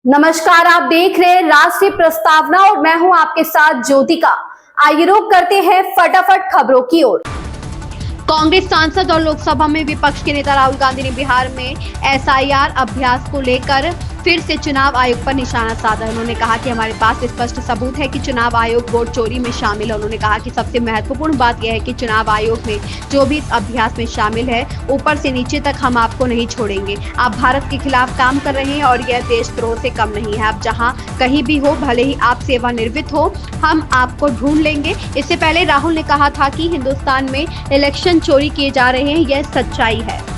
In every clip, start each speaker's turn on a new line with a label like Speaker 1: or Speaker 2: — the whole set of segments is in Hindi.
Speaker 1: नमस्कार, आप देख रहे हैं राष्ट्रीय प्रस्तावना और मैं हूं आपके साथ ज्योतिका। आइए रुक करते हैं फटाफट खबरों की ओर। कांग्रेस सांसद और लोकसभा में विपक्ष के नेता राहुल गांधी ने बिहार में एसआईआर अभ्यास को लेकर फिर से चुनाव आयोग पर निशाना साधा। उन्होंने कहा कि हमारे पास स्पष्ट सबूत है कि चुनाव आयोग वोट चोरी में शामिल है। उन्होंने कहा कि सबसे महत्वपूर्ण बात यह है कि चुनाव आयोग में जो भी इस अभ्यास में शामिल है, ऊपर से नीचे तक हम आपको नहीं छोड़ेंगे। आप भारत के खिलाफ काम कर रहे हैं और यह देशद्रोह से कम नहीं है। आप जहां कहीं भी हो, भले ही आप सेवानिवृत्त हो, हम आपको ढूंढ लेंगे। इससे पहले राहुल ने कहा था कि हिंदुस्तान में इलेक्शन चोरी किए जा रहे हैं, यह सच्चाई है।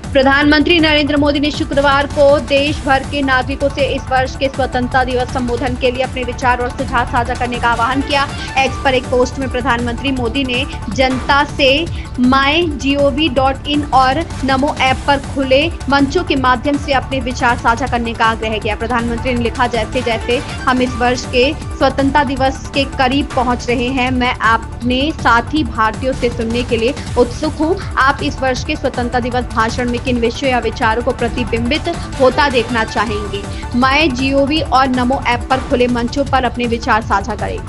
Speaker 1: प्रधानमंत्री नरेंद्र मोदी ने शुक्रवार को देश भर के नागरिकों से इस वर्ष के स्वतंत्रता दिवस संबोधन के लिए अपने विचार और सुझाव साझा करने का आह्वान किया। एक्स पर एक पोस्ट में प्रधानमंत्री मोदी ने जनता से mygov.in और नमो ऐप पर खुले मंचों के माध्यम से अपने विचार साझा करने का आग्रह किया। प्रधानमंत्री ने लिखा, जैसे जैसे हम इस वर्ष के स्वतंत्रता दिवस के करीब पहुंच रहे हैं, मैं अपने साथी भारतीयों से सुनने के लिए उत्सुक हूं। आप इस वर्ष के स्वतंत्रता दिवस भाषण में किन विषयों या विचारों को प्रतिबिंबित होता देखना चाहेंगे? mygov और नमो ऐप पर खुले मंचों पर अपने विचार साझा करें।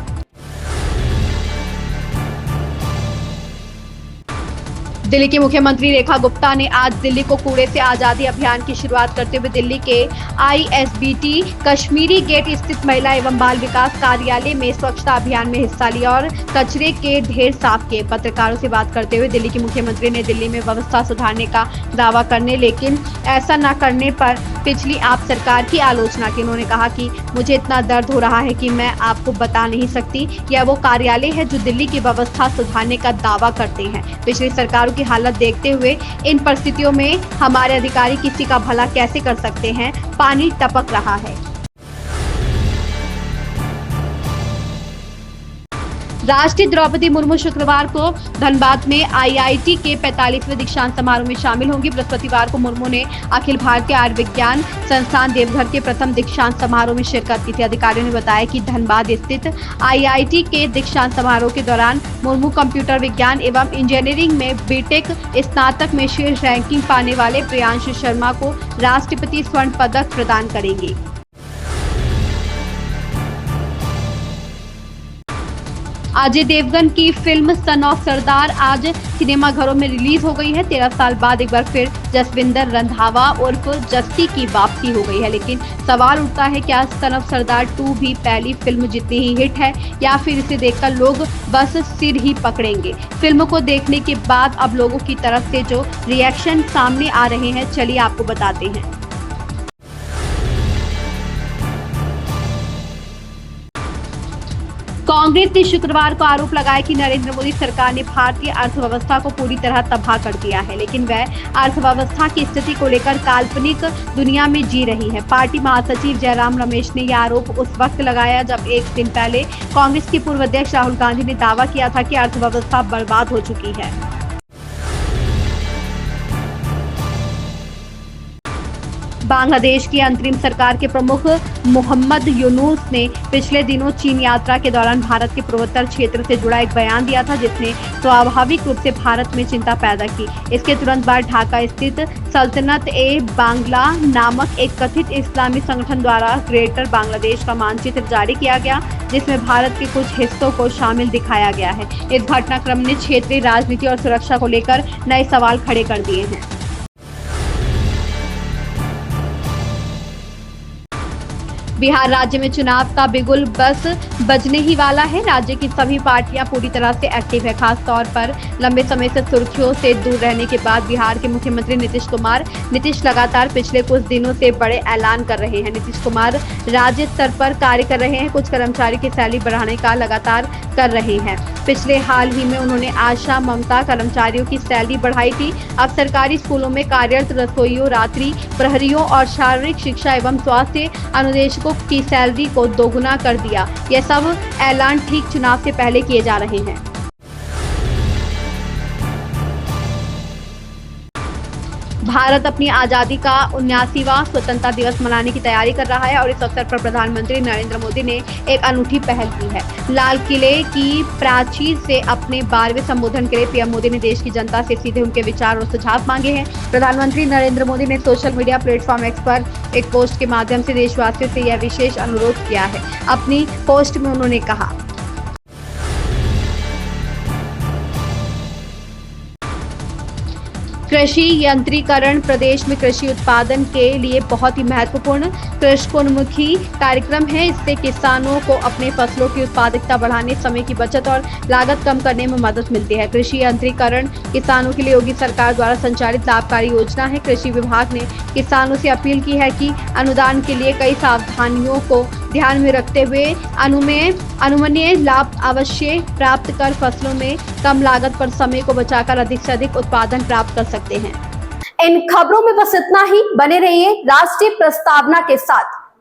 Speaker 1: दिल्ली की मुख्यमंत्री रेखा गुप्ता ने आज दिल्ली को कूड़े से आजादी अभियान की शुरुआत करते हुए दिल्ली के आईएसबीटी कश्मीरी गेट स्थित महिला एवं बाल विकास कार्यालय में स्वच्छता अभियान में हिस्सा लिया और कचरे के ढेर साफ किए। पत्रकारों से बात करते हुए दिल्ली की मुख्यमंत्री ने दिल्ली में व्यवस्था सुधारने का दावा करने, लेकिन ऐसा न करने पर पिछली आप सरकार की आलोचना की। उन्होंने कहा कि मुझे इतना दर्द हो रहा है कि मैं आपको बता नहीं सकती। यह वो कार्यालय है जो दिल्ली की व्यवस्था सुधारने का दावा करते हैं। पिछली सरकारों की हालत देखते हुए इन परिस्थितियों में हमारे अधिकारी किसी का भला कैसे कर सकते हैं? पानी टपक रहा है। राष्ट्रपति द्रौपदी मुर्मू शुक्रवार को धनबाद में आईआईटी के 45वें दीक्षांत समारोह में शामिल होंगी। बृहस्पतिवार को मुर्मू ने अखिल भारतीय आयुर्विज्ञान संस्थान देवघर के प्रथम दीक्षांत समारोह में शिरकत की थी। अधिकारियों ने बताया कि धनबाद स्थित आईआईटी के दीक्षांत समारोह के दौरान मुर्मू कंप्यूटर विज्ञान एवं इंजीनियरिंग में बीटेक स्नातक में शीर्ष रैंकिंग पाने वाले प्रियांशु शर्मा को राष्ट्रपति स्वर्ण पदक प्रदान करेंगे। अजय देवगन की फिल्म सन ऑफ सरदार आज सिनेमाघरों में रिलीज हो गई है। 13 साल बाद एक बार फिर जसविंदर रंधावा उर्फ जस्सी की वापसी हो गई है, लेकिन सवाल उठता है, क्या सन ऑफ सरदार 2 भी पहली फिल्म जितनी ही हिट है या फिर इसे देखकर लोग बस सिर ही पकड़ेंगे? फिल्म को देखने के बाद अब लोगों की तरफ से जो रिएक्शन सामने आ रहे हैं, चलिए आपको बताते हैं। कांग्रेस ने शुक्रवार को आरोप लगाया कि नरेंद्र मोदी सरकार ने भारतीय अर्थव्यवस्था को पूरी तरह तबाह कर दिया है, लेकिन वह अर्थव्यवस्था की स्थिति को लेकर काल्पनिक दुनिया में जी रही है। पार्टी महासचिव जयराम रमेश ने यह आरोप उस वक्त लगाया जब एक दिन पहले कांग्रेस के पूर्व अध्यक्ष राहुल गांधी ने दावा किया था कि अर्थव्यवस्था बर्बाद हो चुकी है। बांग्लादेश की अंतरिम सरकार के प्रमुख मोहम्मद यूनुस ने पिछले दिनों चीन यात्रा के दौरान भारत के पूर्वोत्तर क्षेत्र से जुड़ा एक बयान दिया था, जिसने स्वाभाविक रूप से भारत में चिंता पैदा की। इसके तुरंत बाद ढाका स्थित सल्तनत ए बांग्ला नामक एक कथित इस्लामी संगठन द्वारा ग्रेटर बांग्लादेश का मानचित्र जारी किया गया, जिसमें भारत के कुछ हिस्सों को शामिल दिखाया गया है। इस घटनाक्रम ने क्षेत्रीय राजनीति और सुरक्षा को लेकर नए सवाल खड़े कर दिए हैं। बिहार राज्य में चुनाव का बिगुल बस बजने ही वाला है। राज्य की सभी पार्टियां पूरी तरह से एक्टिव है। खास तौर पर लंबे समय से सुर्खियों से दूर रहने के बाद बिहार के मुख्यमंत्री नीतीश लगातार पिछले कुछ दिनों से बड़े ऐलान कर रहे हैं। नीतीश कुमार राज्य स्तर पर कार्य कर रहे हैं, कुछ कर्मचारी की सैलरी बढ़ाने का लगातार कर रहे हैं। पिछले हाल ही में उन्होंने आशा ममता कर्मचारियों की सैलरी बढ़ाई थी। अब सरकारी स्कूलों में कार्यरत रसोइयों, रात्रि प्रहरियों और शारीरिक शिक्षा एवं स्वास्थ्य अनुदेशकों की सैलरी को दोगुना कर दिया। यह सब ऐलान ठीक चुनाव से पहले किए जा रहे हैं। भारत अपनी आजादी का 79वां स्वतंत्रता दिवस मनाने की तैयारी कर रहा है और इस अवसर पर प्रधानमंत्री नरेंद्र मोदी ने एक अनूठी पहल की है। लाल किले की प्राचीर से अपने 12वें संबोधन के लिए पीएम मोदी ने देश की जनता से सीधे उनके विचार और सुझाव मांगे हैं। प्रधानमंत्री नरेंद्र मोदी ने सोशल मीडिया प्लेटफॉर्म एक्स पर एक पोस्ट के माध्यम से देशवासियों से यह विशेष अनुरोध किया है। अपनी पोस्ट में उन्होंने कहा, कृषि यंत्रीकरण प्रदेश में कृषि उत्पादन के लिए बहुत ही महत्वपूर्ण कृषकोन्मुखी कार्यक्रम है। इससे किसानों को अपने फसलों की उत्पादकता बढ़ाने, समय की बचत और लागत कम करने में मदद मिलती है। कृषि यंत्रीकरण किसानों के लिए योगी सरकार द्वारा संचालित लाभकारी योजना है। कृषि विभाग ने किसानों से अपील की है कि अनुदान के लिए कई सावधानियों को ध्यान में रखते हुए अनुमन्य लाभ अवश्य प्राप्त कर फसलों में कम लागत पर समय को बचाकर अधिक से अधिक उत्पादन प्राप्त कर सकते हैं। इन खबरों में बस इतना ही। बने रहिए राष्ट्रीय प्रस्तावना के साथ।